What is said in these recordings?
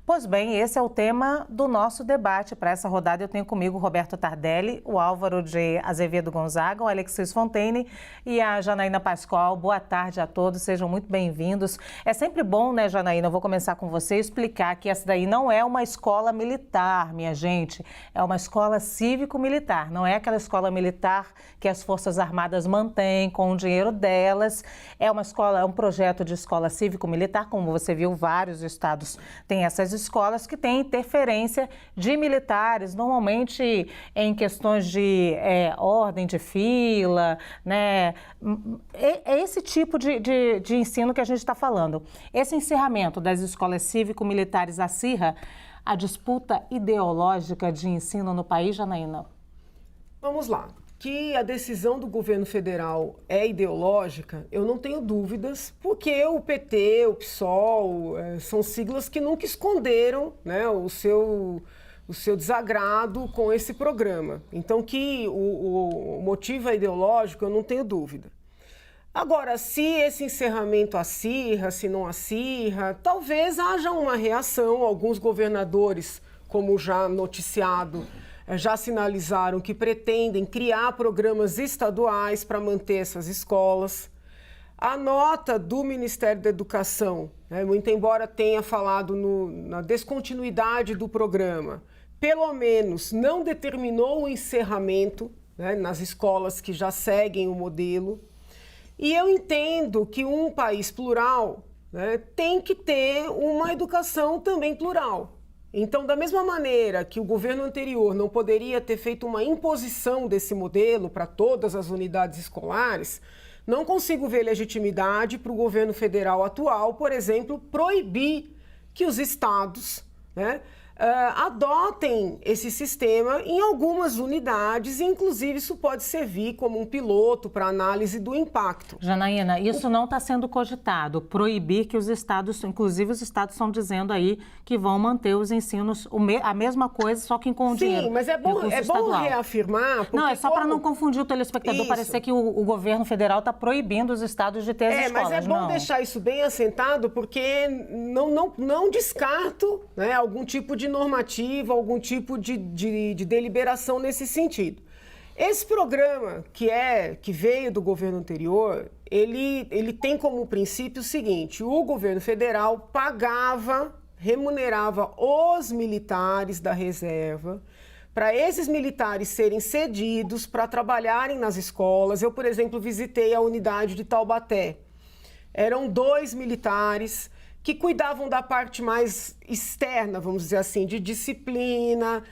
Pois bem, esse é o tema do nosso debate. Para essa rodada eu tenho comigo o Roberto Tardelli, o Álvaro de Azevedo Gonzaga, o Alexis Fontaine e a Janaína Pascoal. Boa tarde a todos, sejam muito bem-vindos. É sempre bom, né, Janaína, eu vou começar com você, explicar que essa daí não é uma escola militar, minha gente. É uma escola cívico-militar, não é aquela escola militar que as Forças Armadas mantêm com o dinheiro delas. É uma escola, é um projeto de escola cívico-militar, como você viu, vários estados têm essas escolas que têm interferência de militares, normalmente em questões de ordem de fila, né? É esse tipo de ensino que a gente está falando. Esse encerramento das escolas cívico-militares acirra a disputa ideológica de ensino no país, Janaína? Vamos lá. Que a decisão do governo federal é ideológica, eu não tenho dúvidas, porque o PT, o PSOL, são siglas que nunca esconderam, né, o seu desagrado com esse programa. Então, que o motivo é ideológico, eu não tenho dúvida. Agora, se esse encerramento acirra, se não acirra, talvez haja uma reação. Alguns governadores, como já noticiado, já sinalizaram que pretendem criar programas estaduais para manter essas escolas. A nota do Ministério da Educação, né, muito embora tenha falado na descontinuidade do programa, pelo menos não determinou o encerramento, né, nas escolas que já seguem o modelo. E eu entendo que um país plural, né, tem que ter uma educação também plural. Então, da mesma maneira que o governo anterior não poderia ter feito uma imposição desse modelo para todas as unidades escolares, não consigo ver legitimidade para o governo federal atual, por exemplo, proibir que os estados, né, adotem esse sistema em algumas unidades, e inclusive isso pode servir como um piloto para análise do impacto. Janaína, isso não está sendo cogitado, proibir que os estados, inclusive os estados estão dizendo aí que vão manter os ensinos, a mesma coisa, só que com dinheiro. Sim, mas é bom reafirmar... Não, é só para não confundir o telespectador, parecer que o governo federal está proibindo os estados de ter as escolas. Mas é bom deixar isso bem assentado, porque não descarto, né, algum tipo de normativa, algum tipo de deliberação nesse sentido. Esse programa, que veio do governo anterior, ele tem como princípio o seguinte: o governo federal remunerava os militares da reserva, para esses militares serem cedidos para trabalharem nas escolas. Eu, por exemplo, visitei a unidade de Taubaté. Eram 2 militares que cuidavam da parte mais externa, vamos dizer assim, de disciplina,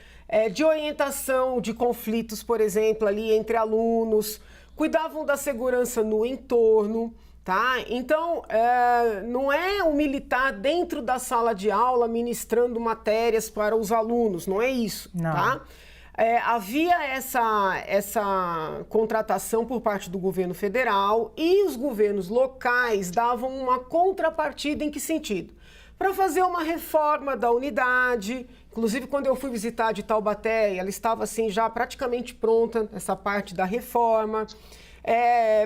de orientação de conflitos, por exemplo, ali entre alunos, cuidavam da segurança no entorno, tá? Então, não é um militar dentro da sala de aula ministrando matérias para os alunos, não é isso, não. Tá? Havia essa contratação por parte do governo federal, e os governos locais davam uma contrapartida. Em que sentido? Para fazer uma reforma da unidade. Inclusive, quando eu fui visitar de Taubaté, ela estava assim já praticamente pronta, essa parte da reforma,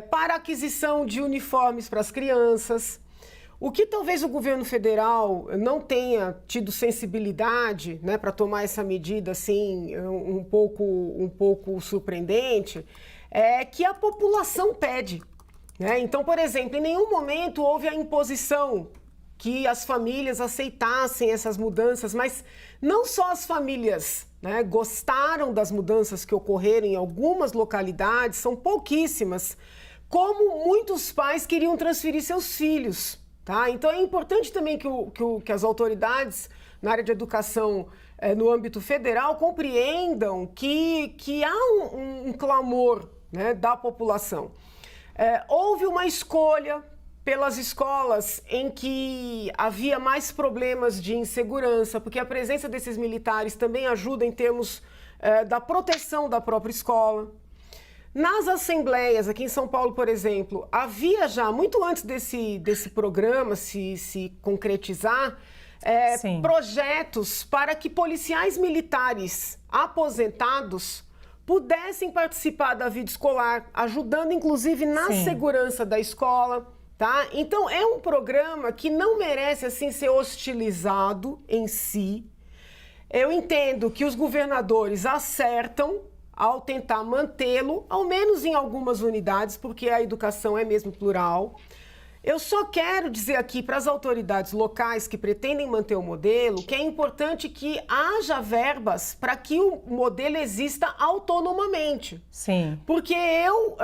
para aquisição de uniformes para as crianças. O que talvez o governo federal não tenha tido sensibilidade, né, para tomar essa medida assim um pouco surpreendente, é que a população pede, né? Então, por exemplo, em nenhum momento houve a imposição que as famílias aceitassem essas mudanças, mas não só as famílias, né, gostaram das mudanças que ocorreram em algumas localidades, são pouquíssimas, como muitos pais queriam transferir seus filhos. Tá? Então é importante também que as autoridades na área de educação no âmbito federal compreendam que há um clamor, né, da população. Houve uma escolha pelas escolas em que havia mais problemas de insegurança, porque a presença desses militares também ajuda em termos da proteção da própria escola. Nas assembleias, aqui em São Paulo, por exemplo, havia já, muito antes desse programa se concretizar, projetos para que policiais militares aposentados pudessem participar da vida escolar, ajudando inclusive na segurança da escola, Tá? Então, é um programa que não merece assim ser hostilizado em si. Eu entendo que os governadores acertam ao tentar mantê-lo, ao menos em algumas unidades, porque a educação é mesmo plural. Eu só quero dizer aqui para as autoridades locais que pretendem manter o modelo que é importante que haja verbas para que o modelo exista autonomamente. Sim. Porque eu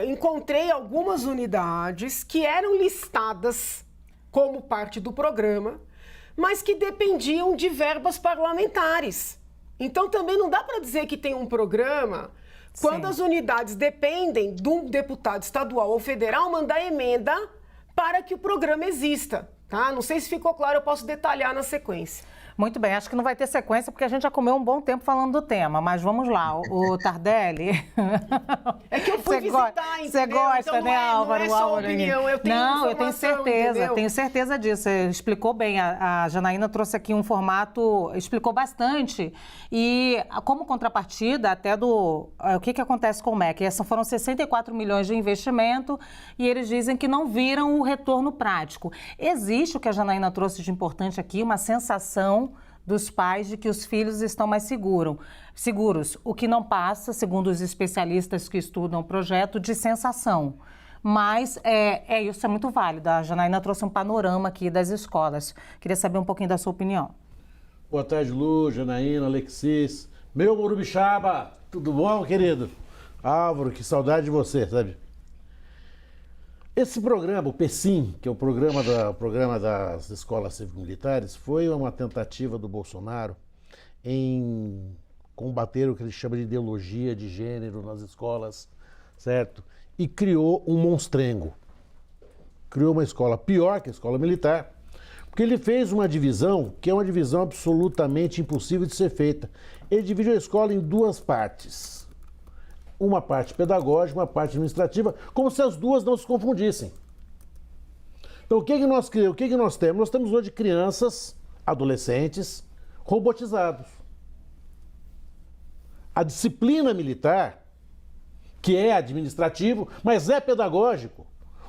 encontrei algumas unidades que eram listadas como parte do programa, mas que dependiam de verbas parlamentares. Então também não dá para dizer que tem um programa quando as unidades dependem de um deputado estadual ou federal mandar emenda para que o programa exista, tá? Não sei se ficou claro, eu posso detalhar na sequência. Muito bem, acho que não vai ter sequência porque a gente já comeu um bom tempo falando do tema, mas vamos lá, o Tardelli... É que eu fui visitar, entendeu? Você gosta, então, né, Álvaro? Não é só opinião, eu tenho Não, eu tenho certeza, entendeu? tenho certeza disso. Você explicou bem, a Janaína trouxe aqui um formato, explicou bastante. E como contrapartida até do... O que acontece com o MEC? Foram 64 milhões de investimento e eles dizem que não viram o retorno prático. Existe o que a Janaína trouxe de importante aqui, uma sensação dos pais de que os filhos estão mais seguros, o que não passa, segundo os especialistas que estudam o projeto, de sensação. Mas isso é muito válido. A Janaína trouxe um panorama aqui das escolas. Queria saber um pouquinho da sua opinião. Boa tarde, Lu, Janaína, Alexis. Meu Morubixaba, tudo bom, querido? Álvaro, que saudade de você, sabe? Esse programa, o PECIM, que é o programa das escolas cívico-militares, foi uma tentativa do Bolsonaro em combater o que ele chama de ideologia de gênero nas escolas, certo? E criou um monstrengo. Criou uma escola pior que a escola militar, porque ele fez uma divisão que é uma divisão absolutamente impossível de ser feita. Ele dividiu a escola em duas partes. Uma parte pedagógica, uma parte administrativa, como se as duas não se confundissem. Então, o que nós temos? Nós temos hoje crianças, adolescentes, robotizados. A disciplina militar, que é administrativo, mas é pedagógico.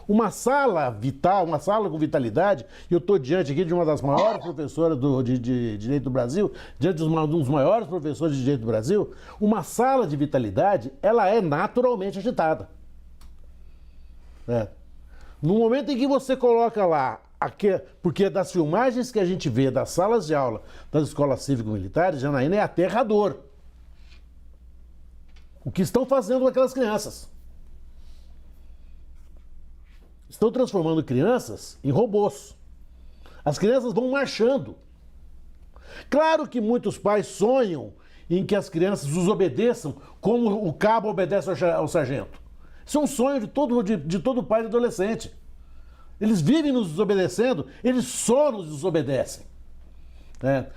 Uma sala vital, uma sala com vitalidade, e eu estou diante aqui de uma das maiores professoras de Direito do Brasil, diante de um dos maiores professores de Direito do Brasil, uma sala de vitalidade, ela é naturalmente agitada. No momento em que você coloca lá, porque das filmagens que a gente vê das salas de aula das escolas cívico-militares, Janaína, é aterrador. O que estão fazendo com aquelas crianças? Estão transformando crianças em robôs. As crianças vão marchando. Claro que muitos pais sonham em que as crianças os obedeçam como o cabo obedece ao sargento. Isso é um sonho de todo pai e adolescente. Eles vivem nos desobedecendo, eles só nos desobedecem.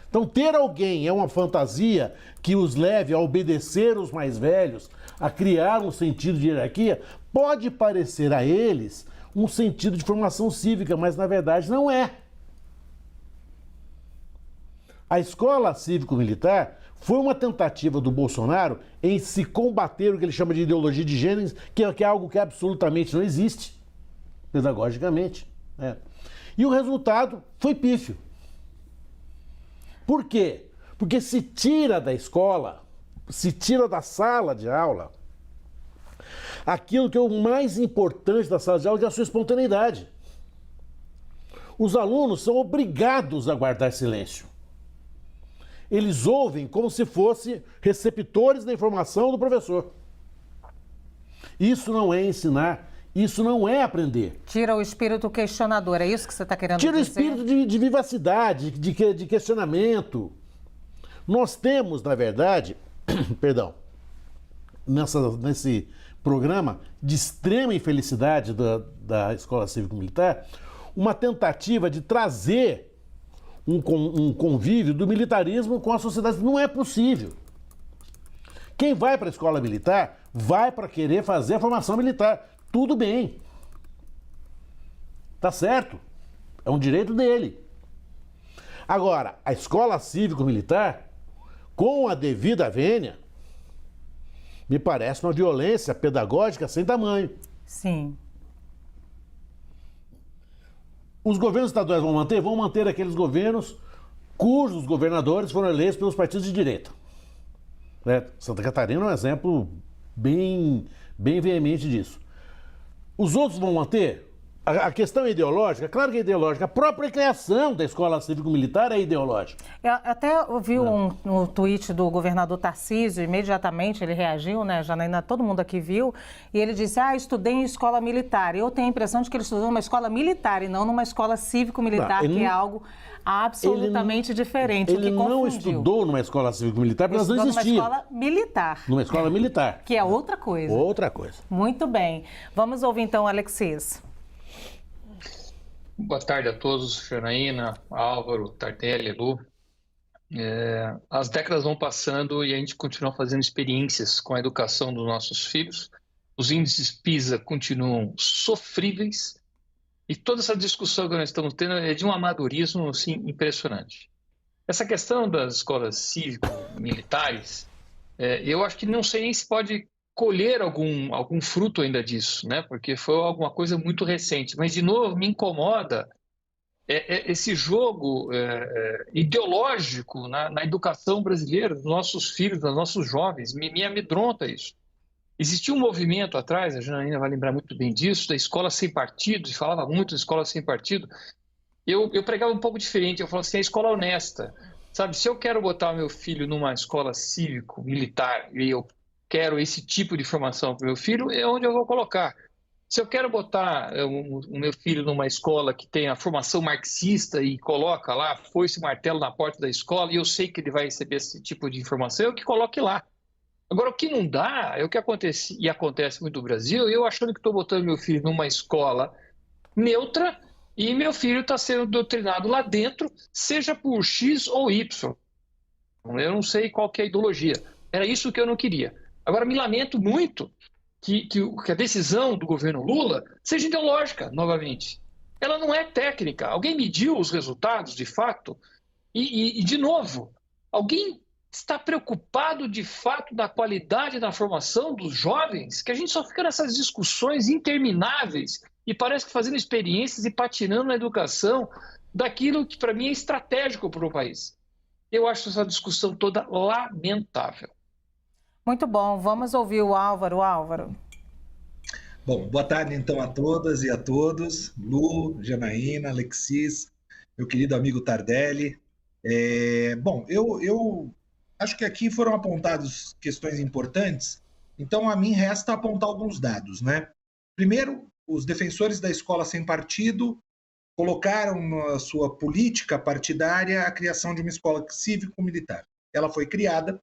Então, ter alguém é uma fantasia que os leve a obedecer os mais velhos, a criar um sentido de hierarquia, pode parecer a eles um sentido de formação cívica, mas na verdade não é. A escola cívico-militar foi uma tentativa do Bolsonaro em se combater o que ele chama de ideologia de gênero, que é algo que absolutamente não existe, pedagogicamente. E o resultado foi pífio. Por quê? Porque se tira da escola, se tira da sala de aula, aquilo que é o mais importante da sala de aula, que é a sua espontaneidade. Os alunos são obrigados a guardar silêncio. Eles ouvem como se fossem receptores da informação do professor. Isso não é ensinar, isso não é aprender. Tira o espírito questionador, é isso que você está querendo dizer? Tira o espírito de vivacidade, de questionamento. Nós temos, na verdade, perdão, nesse programa de extrema infelicidade da Escola Cívico-Militar, uma tentativa de trazer um convívio do militarismo com a sociedade. Não é possível. Quem vai para a escola militar vai para querer fazer a formação militar. Tudo bem. Tá certo. É um direito dele. Agora, a escola cívico-militar, com a devida vênia, me parece uma violência pedagógica sem tamanho. Sim. Os governos estaduais vão manter? Vão manter aqueles governos cujos governadores foram eleitos pelos partidos de direita. Né? Santa Catarina é um exemplo bem veemente disso. Os outros vão manter? A questão é ideológica? Claro que é ideológica. A própria criação da escola cívico-militar é ideológica. Eu até ouvi um tweet do governador Tarcísio, imediatamente ele reagiu, né, Janaína, todo mundo aqui viu, e ele disse, estudei em escola militar. Eu tenho a impressão de que ele estudou numa escola militar e não numa escola cívico-militar, que é algo absolutamente diferente. Ele não estudou numa escola cívico-militar porque elas não existiam. Numa escola militar. Numa escola militar. Que é outra coisa. Outra coisa. Muito bem. Vamos ouvir então, Alexis. Boa tarde a todos, Janaína, Álvaro, Tardelli, Lu. As décadas vão passando e a gente continua fazendo experiências com a educação dos nossos filhos. Os índices PISA continuam sofríveis e toda essa discussão que nós estamos tendo é de um amadorismo assim, impressionante. Essa questão das escolas cívico-militares, eu acho que não sei nem se pode colher algum fruto ainda disso, né? Porque foi alguma coisa muito recente. Mas, de novo, me incomoda esse jogo ideológico na educação brasileira, dos nossos filhos, dos nossos jovens. Me amedronta isso. Existia um movimento atrás, a Janaína vai lembrar muito bem disso, da escola sem partido, se falava muito da escola sem partido. Eu pregava um pouco diferente, eu falava assim, a escola honesta. Sabe, se eu quero botar meu filho numa escola cívico-militar e eu quero esse tipo de formação para o meu filho, é onde eu vou colocar. Se eu quero botar o meu filho numa escola que tem a formação marxista e coloca lá foice e martelo na porta da escola e eu sei que ele vai receber esse tipo de informação, eu que coloque lá. Agora, o que não dá é o que acontece, e acontece muito no Brasil, eu achando que estou botando meu filho numa escola neutra e meu filho está sendo doutrinado lá dentro, seja por X ou Y. Eu não sei qual que é a ideologia. Era isso que eu não queria. Agora, me lamento muito que a decisão do governo Lula seja ideológica, novamente. Ela não é técnica. Alguém mediu os resultados, de fato? E de novo, alguém está preocupado, de fato, da qualidade da formação dos jovens? Que a gente só fica nessas discussões intermináveis e parece que fazendo experiências e patinando na educação daquilo que, para mim, é estratégico para o país. Eu acho essa discussão toda lamentável. Muito bom. Vamos ouvir o Álvaro. Álvaro. Bom, boa tarde então a todas e a todos. Lu, Janaína, Alexis, meu querido amigo Tardelli. Bom, eu acho que aqui foram apontadas questões importantes, então a mim resta apontar alguns dados, né? Primeiro, os defensores da escola sem partido colocaram na sua política partidária a criação de uma escola cívico-militar. Ela foi criada,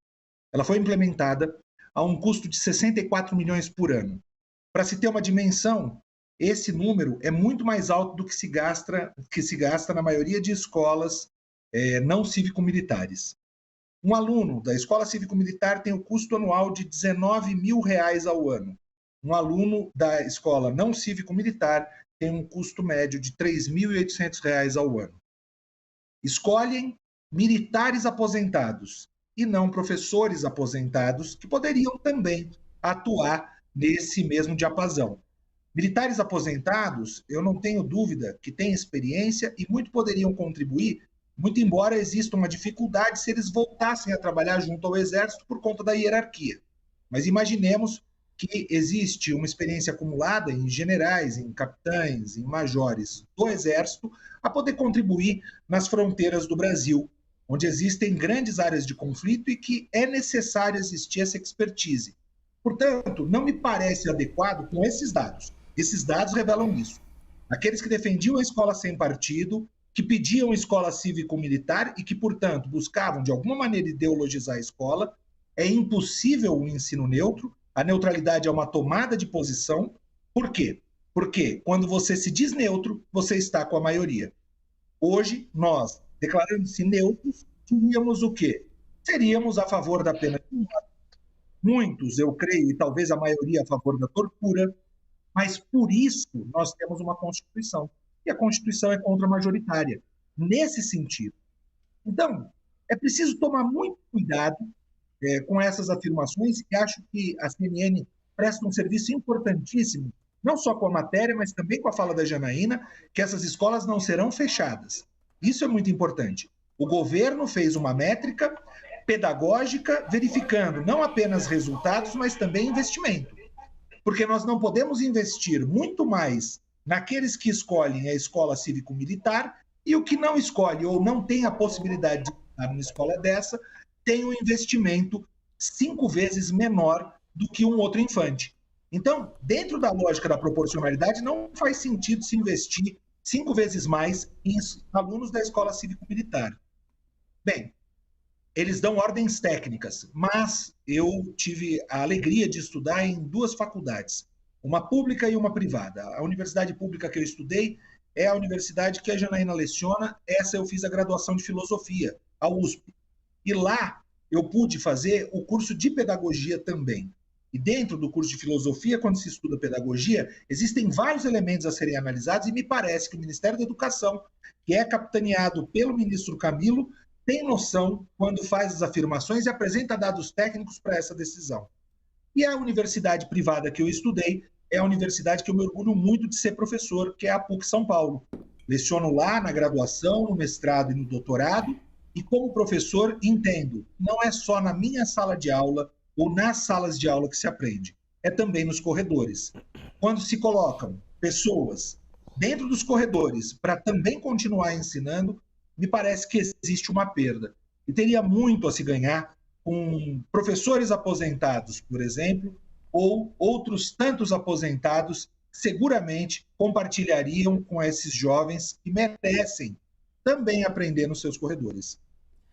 ela foi implementada a um custo de 64 milhões por ano. Para se ter uma dimensão, esse número é muito mais alto do que se gasta na maioria de escolas não cívico-militares. Um aluno da escola cívico-militar tem o custo anual de R$19 mil ao ano. Um aluno da escola não cívico-militar tem um custo médio de R$3.800 ao ano. Escolhem militares aposentados e não professores aposentados que poderiam também atuar nesse mesmo diapasão. Militares aposentados, eu não tenho dúvida que têm experiência e muito poderiam contribuir, muito embora exista uma dificuldade se eles voltassem a trabalhar junto ao Exército por conta da hierarquia. Mas imaginemos que existe uma experiência acumulada em generais, em capitães, em majores do Exército, a poder contribuir nas fronteiras do Brasil, onde existem grandes áreas de conflito e que é necessário existir essa expertise. Portanto, não me parece adequado com esses dados. Esses dados revelam isso. Aqueles que defendiam a escola sem partido, que pediam escola cívico-militar e que, portanto, buscavam, de alguma maneira, ideologizar a escola, é impossível o ensino neutro, a neutralidade é uma tomada de posição. Por quê? Porque quando você se diz neutro, você está com a maioria. Hoje, nós, declarando-se neutros, seríamos o quê? Seríamos a favor da pena de morte. Muitos, eu creio, e talvez a maioria a favor da tortura, mas por isso nós temos uma Constituição. E a Constituição é contra-majoritária, nesse sentido. Então, é preciso tomar muito cuidado com essas afirmações e acho que a CNN presta um serviço importantíssimo não só com a matéria, mas também com a fala da Janaína, que essas escolas não serão fechadas. Isso é muito importante. O governo fez uma métrica pedagógica, verificando não apenas resultados, mas também investimento. Porque nós não podemos investir muito mais naqueles que escolhem a escola cívico-militar e o que não escolhe ou não tem a possibilidade de estar numa escola dessa, tem um investimento 5 vezes menor do que um outro infante. Então, dentro da lógica da proporcionalidade, não faz sentido se investir 5 vezes mais em alunos da escola cívico-militar. Bem, eles dão ordens técnicas, mas eu tive a alegria de estudar em 2 faculdades, uma pública e uma privada. A universidade pública que eu estudei é a universidade que a Janaína leciona, essa eu fiz a graduação de filosofia, a USP. E lá eu pude fazer o curso de pedagogia também. E dentro do curso de filosofia, quando se estuda pedagogia, existem vários elementos a serem analisados e me parece que o Ministério da Educação, que é capitaneado pelo ministro Camilo, tem noção quando faz as afirmações e apresenta dados técnicos para essa decisão. E a universidade privada que eu estudei é a universidade que eu me orgulho muito de ser professor, que é a PUC São Paulo. Leciono lá na graduação, no mestrado e no doutorado, e como professor entendo, não é só na minha sala de aula ou nas salas de aula que se aprende, é também nos corredores. Quando se colocam pessoas dentro dos corredores para também continuar ensinando, me parece que existe uma perda. E teria muito a se ganhar com professores aposentados, por exemplo, ou outros tantos aposentados que seguramente compartilhariam com esses jovens que merecem também aprender nos seus corredores.